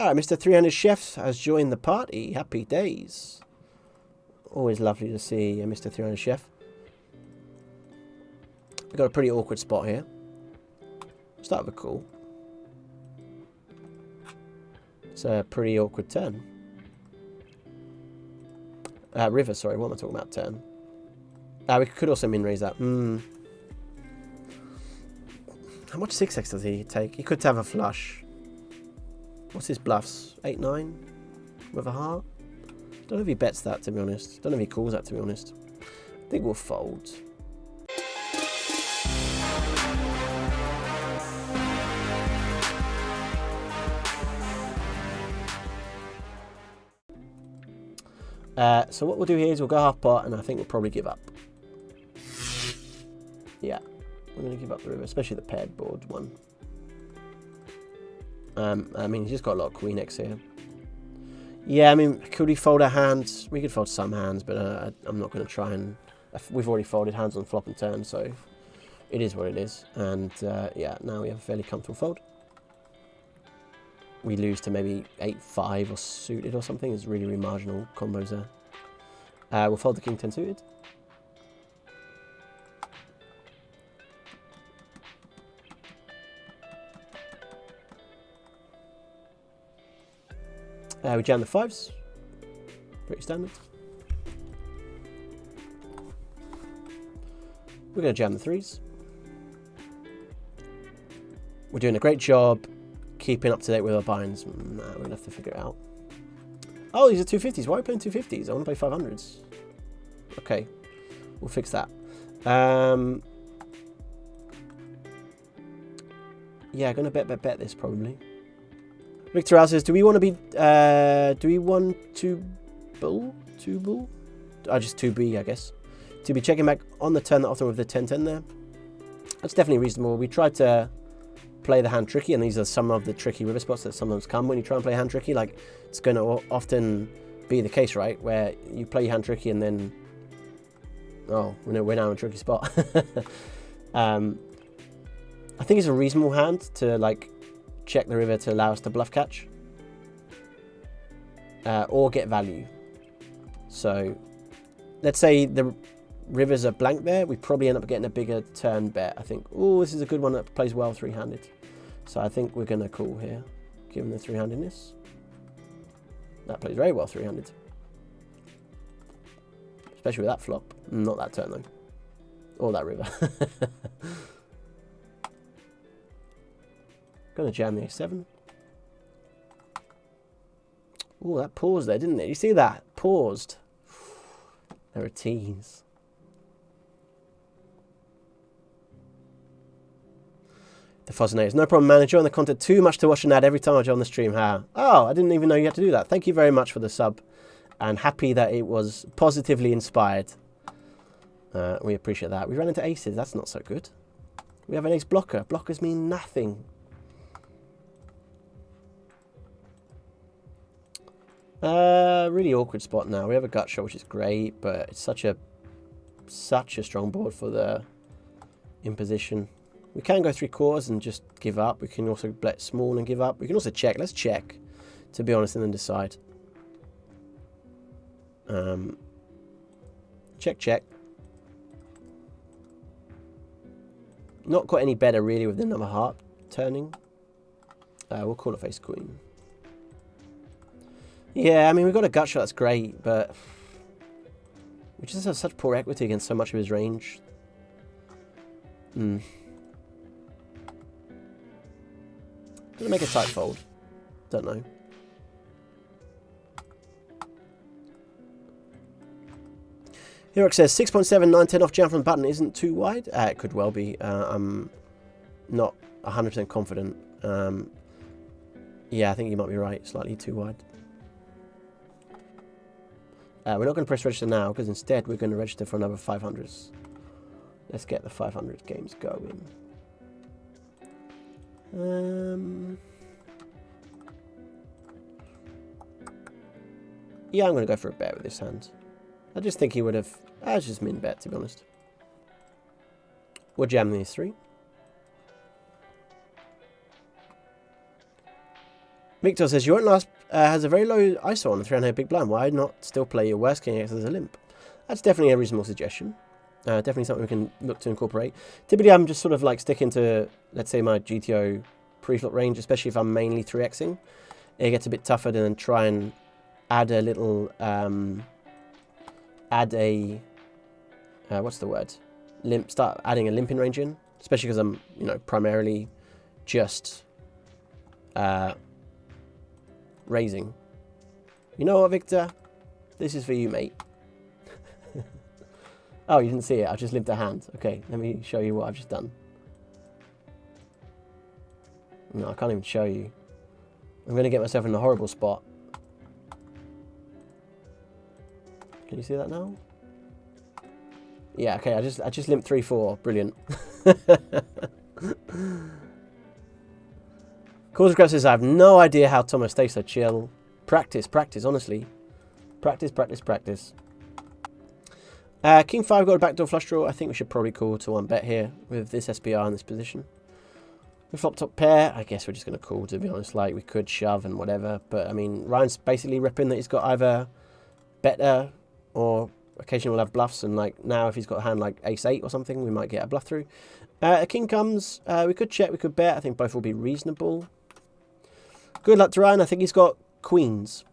Ah, Mr. 300 Chef has joined the party. Happy days. Always lovely to see Mr. 300 Chef. We've got a pretty awkward spot here. Start with a call. It's a pretty awkward turn. River, sorry. What am I talking about? Turn. We could also min-raise that. How much 6x does he take? He could have a flush. What's his bluffs? 8-9? With a heart? Don't know if he bets that, to be honest. Don't know if he calls that, to be honest. I think we'll fold. So what we'll do here is we'll go half pot, and I think we'll probably give up. Yeah, we're going to give up the river, especially the paired board one. I mean, he's just got a lot of queen X here. Yeah, I mean, could we fold our hands? We could fold some hands, but I'm not going to try and... We've already folded hands on flop and turn, so it is what it is. And yeah, now we have a fairly comfortable fold. We lose to maybe 8-5 or suited or something. It's really, really marginal combos there. We'll fold the king 10 suited. We jam the 5s. Pretty standard. We're going to jam the 3s. We're doing a great job keeping up to date with our binds. Nah, we're going to have to figure it out. Oh, these are 250s. Why are we playing 250s? I want to play 500s. Okay, we'll fix that. Yeah, going to bet this probably. Victor Al says, do we want to be, do we want to bull? Just 2B, I guess. To be checking back on the turn that often with the 10-10 there. That's definitely reasonable. We tried to play the hand tricky, and these are some of the tricky river spots that sometimes come when you try and play hand tricky. Like, it's going to often be the case, right? Where you play hand tricky and then, oh, we're now in a tricky spot. I think it's a reasonable hand to, like, check the river to allow us to bluff catch. Or get value. So, let's say the rivers are blank there. We probably end up getting a bigger turn bet. I think, oh, this is a good one that plays well three-handed. So I think we're going to call here, given the three-handedness. That plays very well three-handed. Especially with that flop. Not that turn, though. Or that river. Going to jam the A7. Oh, that paused there, didn't it? You see that? Paused. There are tees. The Fossinators. No problem, manager. On the content, too much to watch and add every time I join the stream. How? Oh, I didn't even know you had to do that. Thank you very much for the sub. And happy that it was positively inspired. We appreciate that. We ran into aces. That's not so good. We have an ace blocker. Blockers mean nothing. Really awkward spot now. We have a gut shot, which is great, but it's such a strong board for the imposition. We can go 3/4 and just give up. We can also bet small and give up. We can also check. Let's check, to be honest, and then decide. Check. Not got any better really with the number heart turning. We'll call it face queen. Yeah, I mean, we've got a gut shot, that's great, but we just have such poor equity against so much of his range. Gonna make a tight fold. Don't know. Herox says 6.7, 910 off jam from the button isn't too wide. It could well be. I'm not 100% confident. Yeah, I think you might be right. Slightly too wide. We're not going to press register now, because instead we're going to register for another 500s. Let's get the 500 games going. Yeah, I'm going to go for a bet with this hand. I just think he would have... It's just min bet, to be honest. We'll jam these 3. Victor says, your last has a very low ISO on the 300 big blind. Why not still play your worst King X as a limp? That's definitely a reasonable suggestion. Definitely something we can look to incorporate. Typically, I'm just sort of like sticking to, let's say, my GTO pre-flop range, especially if I'm mainly 3Xing. It gets a bit tougher to then try and add a little, what's the word? Start adding a limping range in, especially because I'm, you know, primarily just raising. You know what, Victor? This is for you, mate. Oh, you didn't see it. I just limped a hand. Okay, let me show you what I've just done. No, I can't even show you. I'm going to get myself in a horrible spot. Can you see that now? Yeah, okay, I just limped 3-4. Brilliant. Cause of Grab says, I have no idea how Thomas stays so chill. Practice, honestly. Practice. King 5 got a backdoor flush draw. I think we should probably call to 1 bet here with this SPR in this position. We flop top pair. I guess we're just going to call, to be honest. Like, we could shove and whatever. But, I mean, Ryan's basically repping that he's got either better or occasionally we'll have bluffs. And, like, now if he's got a hand like ace-8 or something, we might get a bluff through. A king comes. We could check, we could bet. I think both will be reasonable. Good luck to Ryan. I think he's got queens.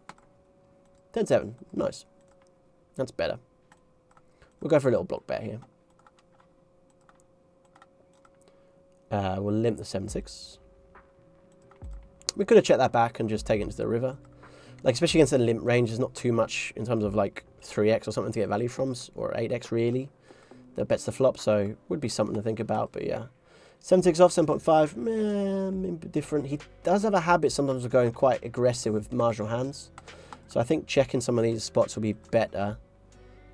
10-7. Nice. That's better. We'll go for a little block bet here. We'll limp the 7-6. We could have checked that back and just taken it to the river. Like, especially against the limp range, there's not too much in terms of, like, 3x or something to get value from, or 8x, really. That bets the flop, so would be something to think about, but yeah. 7-6 off, 7.5, maybe different. He does have a habit sometimes of going quite aggressive with marginal hands. So I think checking some of these spots will be better.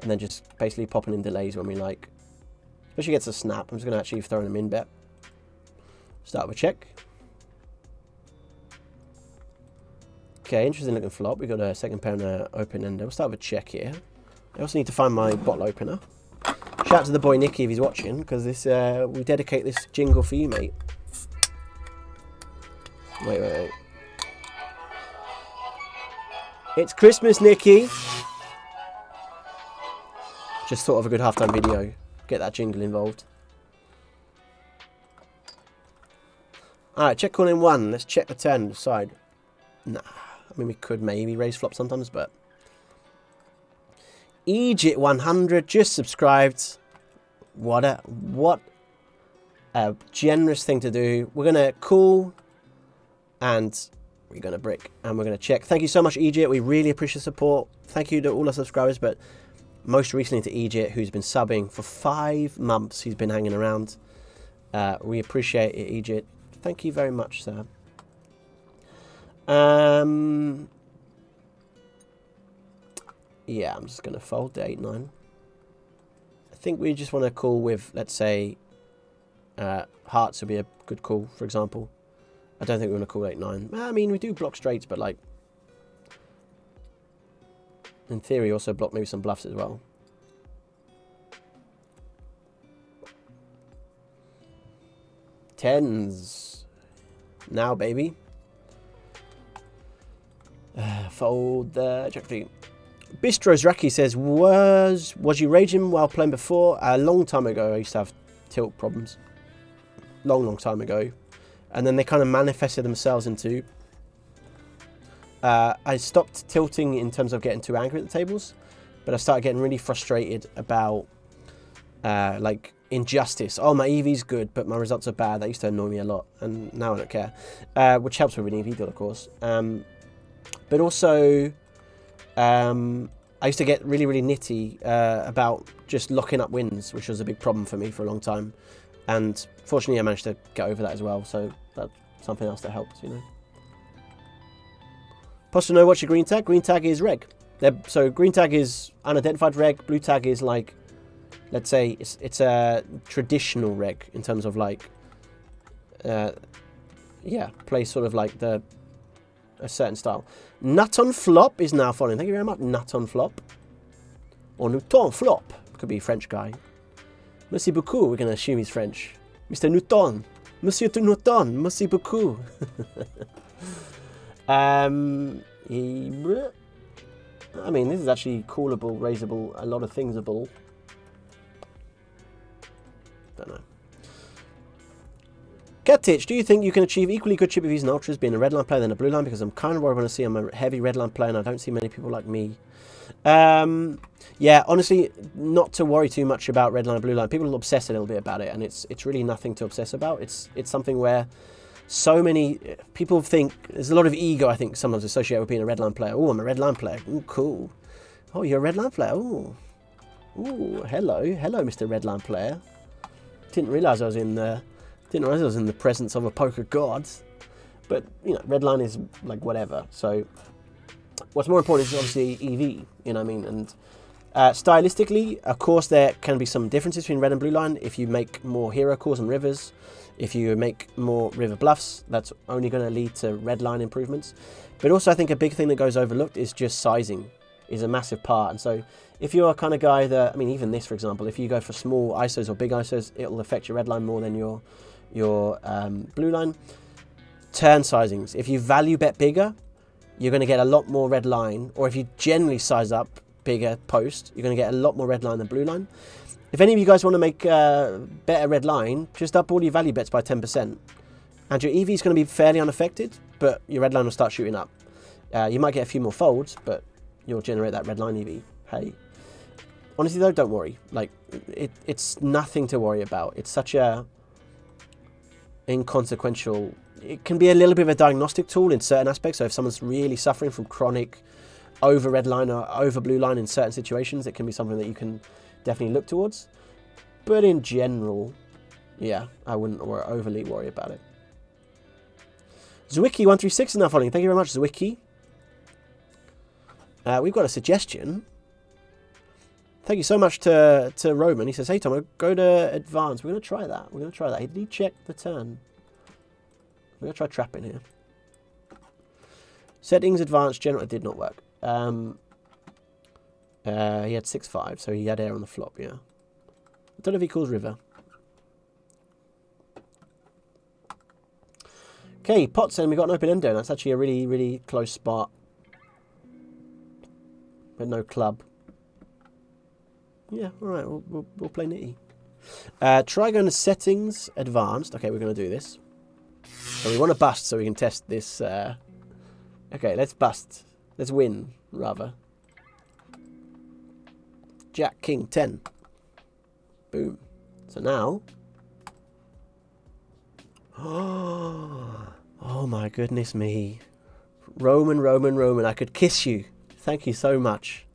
And then just basically popping in delays when we like. Especially against a snap. I'm just going to actually throw in a min bet. Start with check. Okay, interesting looking flop. We've got a second pair and an open ender. We'll start with check here. I also need to find my bottle opener. Shout out to the boy Nicky if he's watching, because this we dedicate this jingle for you, mate. Wait. It's Christmas, Nicky. Just thought of a good halftime video. Get that jingle involved. Alright, check call in 1. Let's check the turn side. Nah, I mean we could maybe raise flop sometimes, but Egypt 100 just subscribed. What a generous thing to do. We're gonna call and we're gonna brick and we're gonna check. Thank you so much, Egypt. We really appreciate the support. Thank you to all our subscribers, but most recently to Egypt, who's been subbing for 5 months. He's been hanging around. We appreciate it, Egypt. Thank you very much, sir. Yeah, I'm just going to fold the 8-9. I think we just want to call with, let's say, hearts would be a good call, for example. I don't think we want to call 8-9. I mean, we do block straights, but like, in theory, also block maybe some bluffs as well. Tens. Now, baby. Fold the jack 3. Bistro's Raki says, was you raging while playing before? A long time ago, I used to have tilt problems. Long time ago. And then they kind of manifested themselves into... I stopped tilting in terms of getting too angry at the tables, but I started getting really frustrated about like injustice. Oh, my EV's good, but my results are bad. That used to annoy me a lot, and now I don't care, which helps with an EV deal, of course. But also, I used to get really nitty about just locking up wins, which was a big problem for me for a long time. And fortunately, I managed to get over that as well. So that's something else that helped, you know. Supposed to know what's your green tag? Green tag is reg. So green tag is unidentified reg. Blue tag is like, let's say it's a traditional reg in terms of like, yeah, play sort of like a certain style. Nut on flop is now following. Thank you very much. Nut on flop. Or Newton flop. Could be a French guy. Merci beaucoup. We're going to assume he's French. Mr. Newton. Monsieur Newton. Merci beaucoup. I mean, this is actually callable, raisable, a lot of things are bull. Don't know. Catitch, do you think you can achieve equally good chip reviews and ultras being a red line player than a blue line? Because I'm kind of worried when I see I'm a heavy red line player and I don't see many people like me. Yeah, honestly, not to worry too much about red line, blue line. People obsess a little bit about it, and it's really nothing to obsess about. It's something where so many people think there's a lot of ego. I think sometimes associated with being a red line player. Oh, I'm a red line player. Ooh, cool. Oh, you're a red line player. Ooh, hello, Mr. Red Line player. Didn't realize I was in the presence of a poker god. But you know, red line is like whatever. So what's more important is obviously EV, you know what I mean? And stylistically, of course, there can be some differences between red and blue line. If you make more hero cores and rivers, if you make more river bluffs, that's only going to lead to red line improvements. But also, I think a big thing that goes overlooked is just sizing is a massive part. And so if you're a kind of guy that, I mean, even this, for example, if you go for small ISOs or big ISOs, it'll affect your red line more than your blue line. Turn sizings. If you value bet bigger, you're going to get a lot more red line. Or if you generally size up bigger post, you're going to get a lot more red line than blue line. If any of you guys want to make better red line, just up all your value bets by 10%. And your EV is going to be fairly unaffected, but your red line will start shooting up. You might get a few more folds, but you'll generate that red line EV. Hey. Honestly though, don't worry. Like, it's nothing to worry about. It's such a inconsequential... It can be a little bit of a diagnostic tool in certain aspects. So if someone's really suffering from chronic over red line or over blue line in certain situations, it can be something that you can definitely look towards. But in general, yeah, I wouldn't overly worry about it. Zwicky136 is now following. Thank you very much, Zwicky. We've got a suggestion. Thank you so much to Roman. He says, hey, Tom, go to advanced. We're going to try that. We're going to try that. Did he check the turn? We're going to try trapping here. Settings, advanced, general. It did not work. He had 6-5, so he had air on the flop, yeah. I don't know if he calls river. Okay, pot saying we got an open endo. That's actually a really, really close spot. But no club. Yeah, all right, we'll play nitty. Try going to settings, advanced. Okay, we're going to do this. So we want to bust so we can test this. Okay, let's bust. Let's win, rather. Jack, King, 10. Boom. So now... Oh my goodness me. Roman, I could kiss you. Thank you so much.